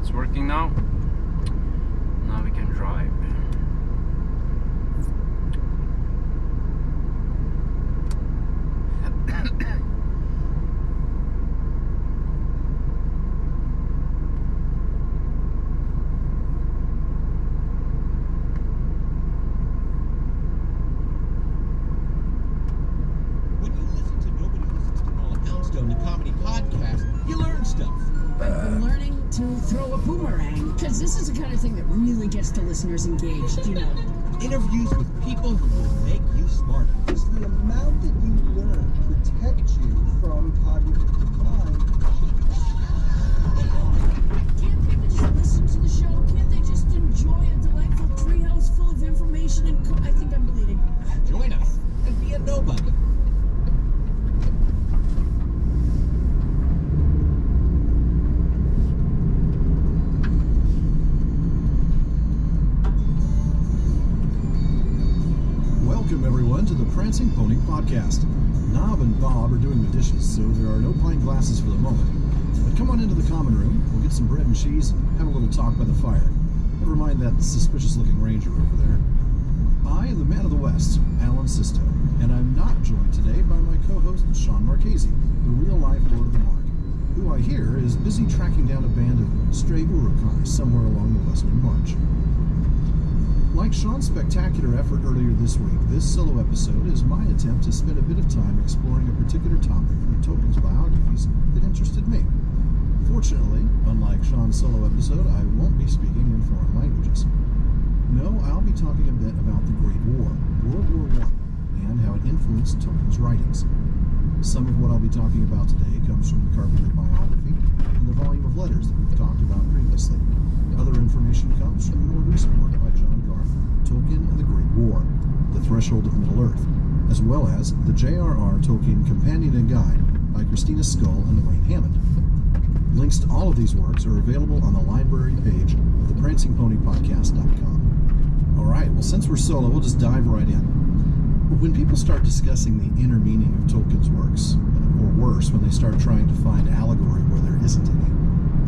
It's working now. Now we can drive. When you listen to Nobody Listens to Paula Poundstone, the comedy podcast, you learn stuff. I've been learning to throw a boomerang, because this is the kind of thing that really gets the listeners engaged, you know. Interviews with people who will make you smarter. Does the amount that you learn protect you from cognitive decline? Can't people just listen to the show? Can't they just enjoy a delightful treehouse full of information and I think I'm bleeding. Join us and be a nobody. Welcome, everyone, to the Prancing Pony Podcast. Knob and Bob are doing the dishes, so there are no pint glasses for the moment. But come on into the common room, we'll get some bread and cheese and have a little talk by the fire. Never mind that suspicious-looking ranger over there. I am the man of the West, Alan Sisto, and I'm not joined today by my co-host, Sean Marchese, the real-life Lord of the Mark, who I hear is busy tracking down a band of stray Urukai somewhere along the Western March. Like Sean's spectacular effort earlier this week, this solo episode is my attempt to spend a bit of time exploring a particular topic from Tolkien's biographies that interested me. Fortunately, unlike Sean's solo episode, I won't be speaking in foreign languages. No, I'll be talking a bit about the Great War, World War I, and how it influenced Tolkien's writings. Some of what I'll be talking about today comes from the Carpenter biography and the volume of letters that we've talked about previously. Other information comes from more recent work by John Garth, Tolkien and the Great War, The Threshold of Middle-earth, as well as the J.R.R. Tolkien Companion and Guide by Christina Scull and Wayne Hammond. Links to all of these works are available on the library page of the prancingponypodcast.com. Alright, well, since we're solo, we'll just dive right in. When people start discussing the inner meaning of Tolkien's works, or worse, when they start trying to find allegory where there isn't any,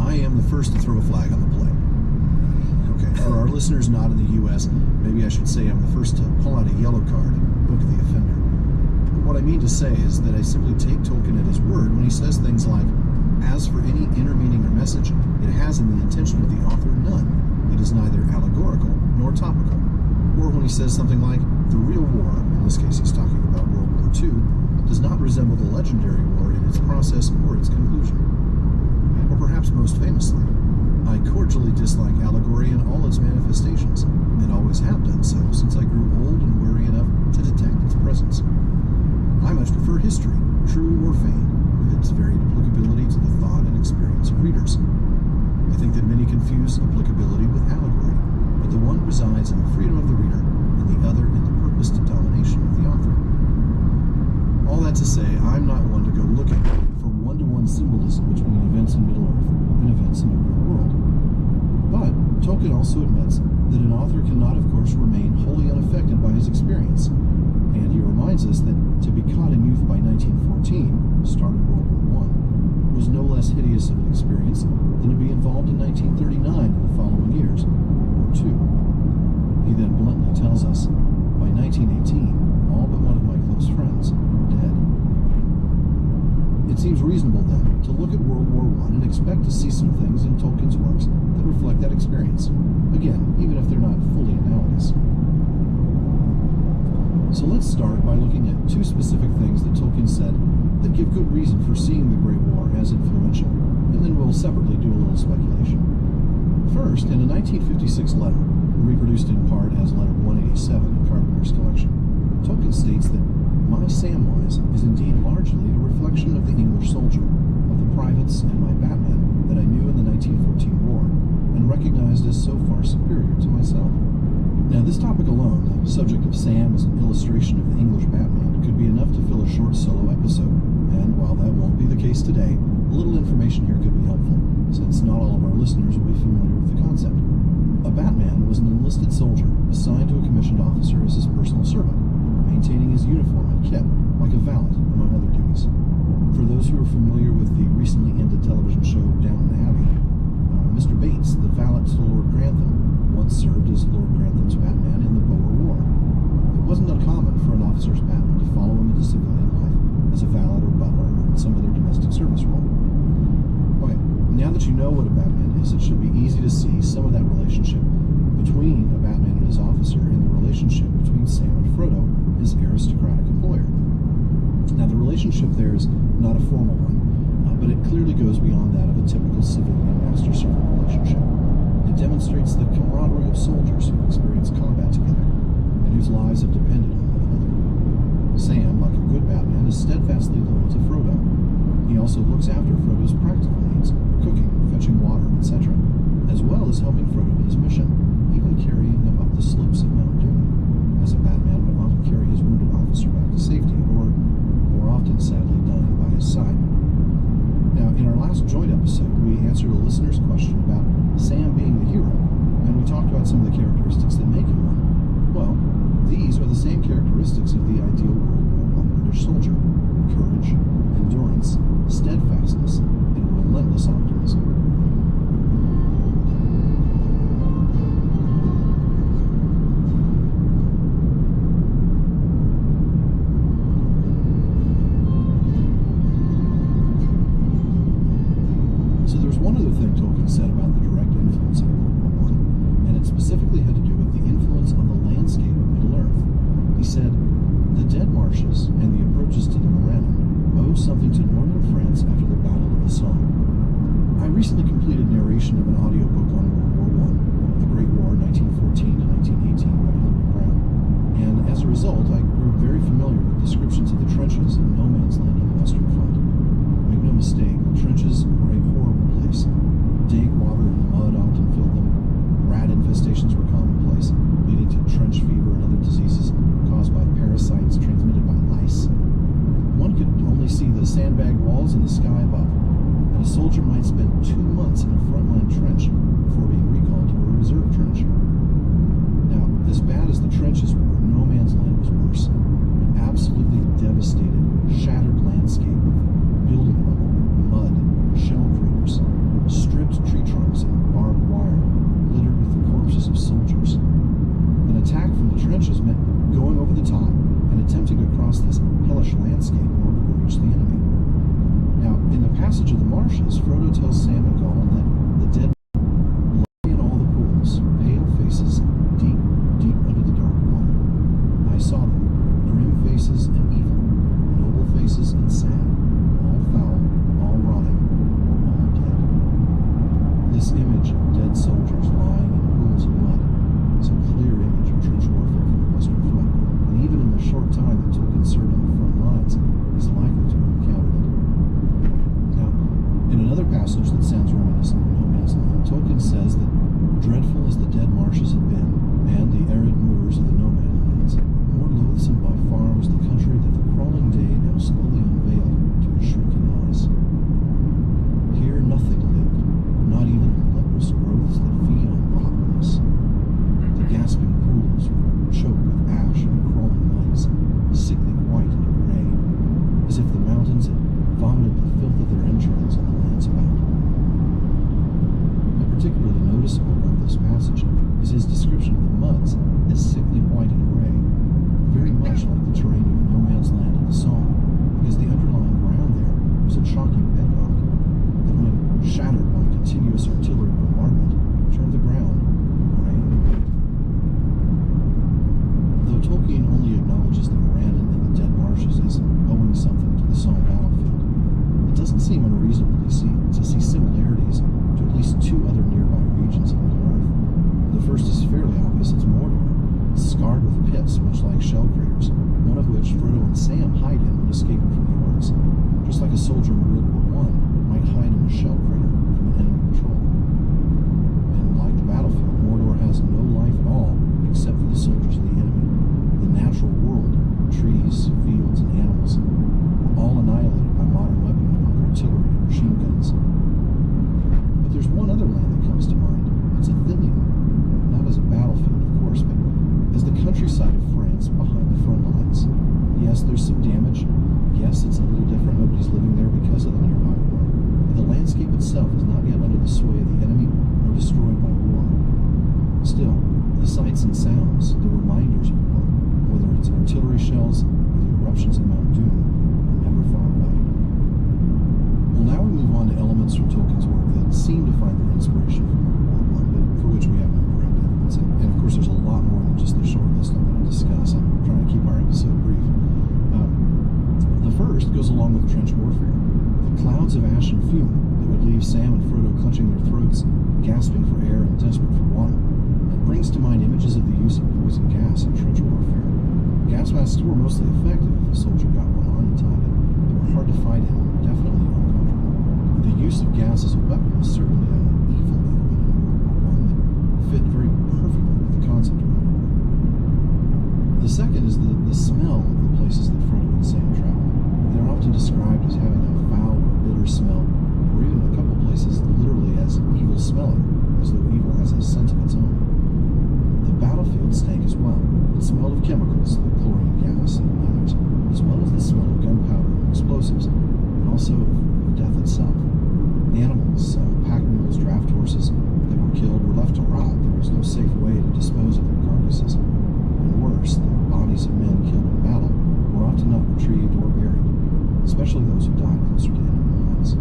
I am the first to throw a flag on the play. Okay, for our listeners not in the U.S., maybe I should say I'm the first to pull out a yellow card and book the offender. But what I mean to say is that I simply take Tolkien at his word when he says things like, as for any inner meaning or message, it has in the intention of the author none. It is neither allegorical nor topical. Or when he says something like, the real war, in this case he's talking about World War II, does not resemble the legendary war in its process or its conclusion. Or perhaps most famously, I cordially dislike allegory in all its manifestations, and always have done so since I grew old and wary enough to detect its presence. I much prefer history, true or feigned, with its varied applicability to the thought and experience of readers. I think that many confuse applicability with allegory, but the one resides in the freedom of the reader, and the other in the purposed domination of the author. All that to say, I'm not one to go looking for one-to-one symbolism between events in Middle-earth and events in the real world. But Tolkien also admits that an author cannot, of course, remain wholly unaffected by his experience, and he reminds us that to be caught in youth by 1914, start of World War I, was no less hideous of an experience than to be involved in 1939 and the following years, World War II. He then bluntly tells us, by 1918, all but one of my close friends were dead. It seems reasonable, then, to look at World War I and expect to see some things in Tolkien's works that reflect that experience. Again, even if they're not fully analogous. So let's start by looking at two specific things that Tolkien said that give good reason for seeing the Great War as influential, and then we'll separately do a little speculation. First, in a 1956 letter, reproduced in part as letter 187 in Carpenter's collection, Tolkien states that my Samwise is indeed largely a reflection of the English soldier, of the privates and my Batman that I knew in the 1914 war, and recognized as so far superior to myself. Now, this topic alone, the subject of Sam as an illustration of the English Batman, could be enough to fill a short solo episode, and while that won't be the case today, a little information here could be helpful, since not all of our listeners will be familiar with the concept. A Batman was an enlisted soldier assigned to a commissioned officer as his personal servant, maintaining his uniform and kit, like a valet, among other duties. For those who are familiar with the recently ended television show Downton Abbey, Mr. Bates, served as Lord Grantham's Batman in the Boer War. It wasn't uncommon for an officer's Batman to follow him into civilian life as a valet or butler or in some other domestic service role. Okay, now that you know what a Batman is, it should be easy to see some of that relationship between a Batman and his officer in the relationship between Sam and Frodo, his aristocratic employer. Now, the relationship there is not a formal one, but it clearly goes beyond that of a typical civilian master-servant relationship. It demonstrates the camaraderie of soldiers who've experienced combat together and whose lives have depended on one another. Sam, like a good Batman, is steadfastly loyal to Frodo. He also looks after Frodo's practical needs, cooking, fetching water, etc., as well as helping Frodo in his mission, even carrying him up the slopes of Mount Doom, as a Batman would often carry his wounded officer back to safety, or more often, sadly, dying by his side. Now, in our last joint episode, we answered a listener's question about Sam being the hero, and we talked about some of the characteristics that make him one. Well, these are the same characteristics of the ideal World War I British soldier: courage, endurance, steadfastness, and relentless optimism. So there's one other thing Tolkien said about the direct influence of World War I, and it specifically had to do with the influence on the landscape of Middle-earth. He said, "The Dead Marshes and the approaches to the Morannon owe something to northern France after the Battle of the Somme." I recently completed narration of an audiobook on World War I, The Great War, 1914 to 1918 by Hilary Brown, and as a result, I grew very familiar with descriptions of the trenches in no man's land on the Western Front. Make no mistake, the trenches were a horrible place. Dank water and mud often filled them. Rat infestations were commonplace, leading to trench fever and other diseases caused by parasites transmitted by lice. One could only see the sandbag walls and the sky above, and a soldier might spend 2 months in a frontline trench before being recalled to a reserve trench. Now, as bad as the trenches were, no man's land was worse. An absolutely devastated, shattered landscape of building rubble, mud, shell craters, stripped tree trunks, and barbed wire littered with the corpses of soldiers. An attack from the trenches meant going over the top and attempting to cross this hellish landscape in order to reach the enemy. Now, in the passage of the marshes, Frodo tells Sam and Gollum that the dead lay in all the pools, pale faces, deep, deep under the dark water. I saw them, grim faces and evil, noble faces and sad, all foul, all rotting, all dead. This image of dead soldiers lying in pools of mud is a clear image of trench warfare from the Western Front, and even in the short time that Tolkien served on the front lines, he's likely to have encountered it. Now, in another passage that sounds reminiscent of No Man's Land, Tolkien says that dreadful as the dead marshes had been, and the arid moors of the No Man lands, more loathsome by far was the country that the crawling day now slowly unveiled to his shrinking eyes. Here nothing lived, not even the leprous growths that feed on rottenness. The gasping pools were choked with ash and crawling muds, sickly white and gray, as if the mountains had vomited the filth of their entrails on the lands about. And particularly noticeable about this passage is his description of the muds as sickly white and gray, very much like the terrain of No Man's Land at the Somme, because the underlying ground there was a chalky bedrock that, when shattered by continuous artillery bombardment, turned the ground gray and white. Though Tolkien only acknowledges the Morannon and the dead marshes as owing something to the Somme battlefield, it doesn't seem unreasonable to see similarities to at least 2 other nearby regions of Middle-earth. The first is fairly obvious. It's Mordor, scarred with pits much like shell craters, one of which Frodo and Sam hide in when escaping from the orcs, just like a soldier in World War I might hide in a shell crater from an enemy patrol. desperate for water. It brings to mind images of the use of poison gas in trench warfare. Gas masks were mostly effective if a soldier got one on in time, but they were hard to fight in and definitely uncomfortable. The use of gas as a weapon was certainly an evil element in World War I that fit very perfectly with the concept of war. The second is the smell of the places that Frodo and Sam travel. They're often described as having a foul or bitter smell, or even in a couple places literally as evil smelling, as though evil has a scent of its own. The battlefield stank as well. It smelled of chemicals, like chlorine gas and others, as well as the smell of gunpowder and explosives, and also of death itself. The animals, pack mules, draft horses that were killed were left to rot. There was no safe way to dispose of their carcasses. And worse, the bodies of men killed in battle were often not retrieved or buried, especially those who died closer to enemy lines.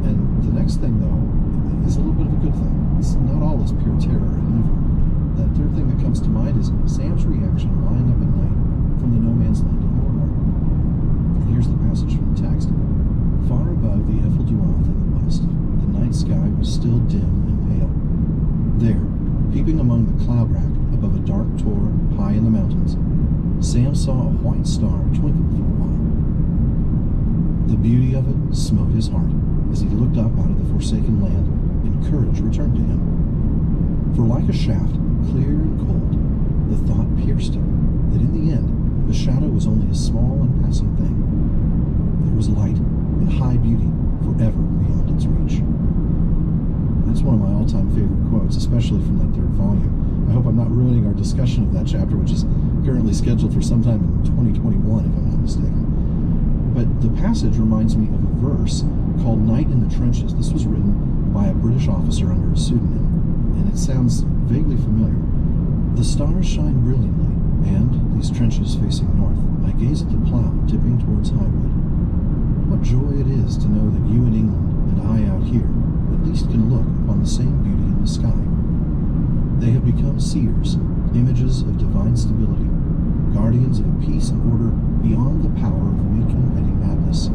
And the next thing, though, is a little bit of a good thing. It's not all is pure terror and evil. That third thing that comes to mind is Sam's reaction lying up at night from the no man's land of Mordor. And here's the passage from the text. Far above the Ephel-Duath in the west, the night sky was still dim and pale. There, peeping among the cloud rack above a dark tor high in the mountains, Sam saw a white star twinkle for a while. The beauty of it smote his heart as he looked up out of the forsaken land, and courage returned to him. For like a shaft, clear and cold, the thought pierced him that in the end the shadow was only a small and passing thing. There was light and high beauty forever beyond its reach. That's one of my all-time favorite quotes, especially from that third volume. I hope I'm not ruining our discussion of that chapter, which is currently scheduled for sometime in 2021, if I'm not mistaken. But the passage reminds me of a verse called Night in the Trenches. This was written by a British officer under a pseudonym, and it sounds vaguely familiar. The stars shine brilliantly, and, these trenches facing north, I gaze at the plough tipping towards Highwood. What joy it is to know that you in England and I out here at least can look upon the same beauty in the sky. They have become seers, images of divine stability, guardians of a peace and order beyond the power of weak and petty madness.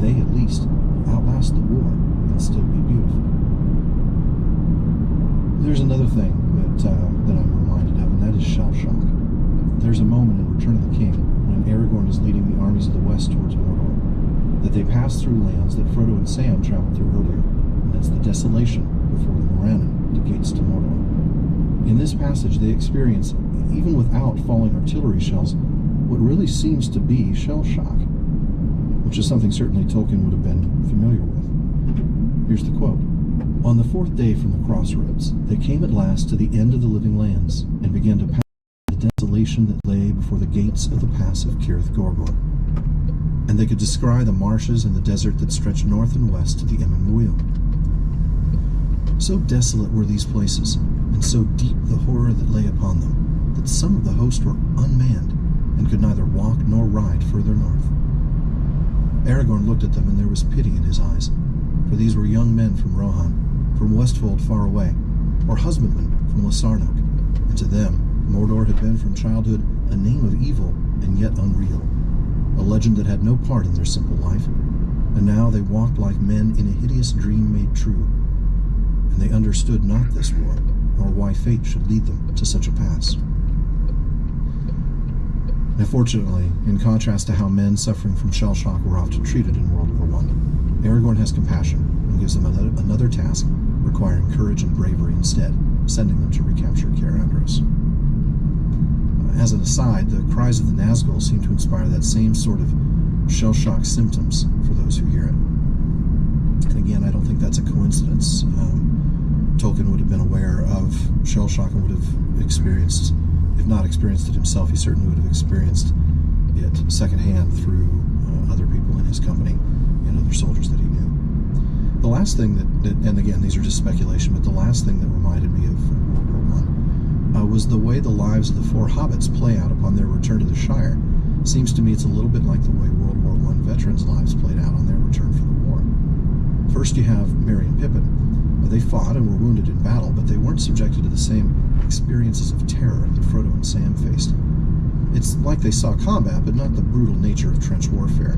They at least will outlast the war and still be beautiful. There's another thing that I'm reminded of, and that is shell shock. There's a moment in Return of the King when Aragorn is leading the armies of the west towards Mordor, that they pass through lands that Frodo and Sam traveled through earlier, and that's the desolation before the Morannon, the gates to Mordor. In this passage, they experience, even without falling artillery shells, what really seems to be shell shock, which is something certainly Tolkien would have been familiar with. Here's the quote. On the fourth day from the crossroads, they came at last to the end of the living lands, and began to pass the desolation that lay before the gates of the pass of Cirith Gorgor. And they could descry the marshes and the desert that stretched north and west to the Emyn Muil. So desolate were these places, and so deep the horror that lay upon them, that some of the host were unmanned, and could neither walk nor ride further north. Aragorn looked at them, and there was pity in his eyes, for these were young men from Rohan, from Westfold far away, or husbandmen from Lesarnok, and to them Mordor had been from childhood a name of evil and yet unreal, a legend that had no part in their simple life, and now they walked like men in a hideous dream made true, and they understood not this war, nor why fate should lead them to such a pass. Now, fortunately, in contrast to how men suffering from shell shock were often treated in World War I, Aragorn has compassion and gives them another task requiring courage and bravery instead, sending them to recapture Caer Andros. As an aside, the cries of the Nazgul seem to inspire that same sort of shell shock symptoms for those who hear it. And again, I don't think that's a coincidence. Tolkien would have been aware of shell shock and would have experienced, if not experienced it himself, he certainly would have experienced it secondhand through other people in his company and other soldiers that he knew. The last thing that and again, these are just speculation, but the last thing that reminded me of World War I was the way the lives of the four hobbits play out upon their return to the Shire. Seems to me it's a little bit like the way World War I veterans' lives played out on their return from the war. First you have Merry and Pippin. They fought and were wounded in battle, but they weren't subjected to the same experiences of terror that Frodo and Sam faced. It's like they saw combat, but not the brutal nature of trench warfare.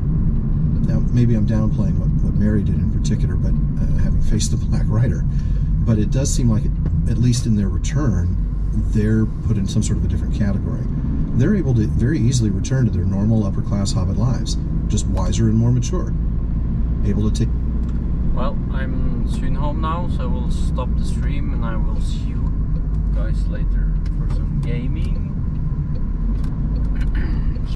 Now, maybe I'm downplaying what Merry did in particular, but having faced the Black Rider, But it does seem like, at least in their return, they're put in some sort of a different category. They're able to very easily return to their normal upper-class hobbit lives, just wiser and more mature. Able to take... Well, I'm soon home now, so I will stop the stream and I will see you guys later for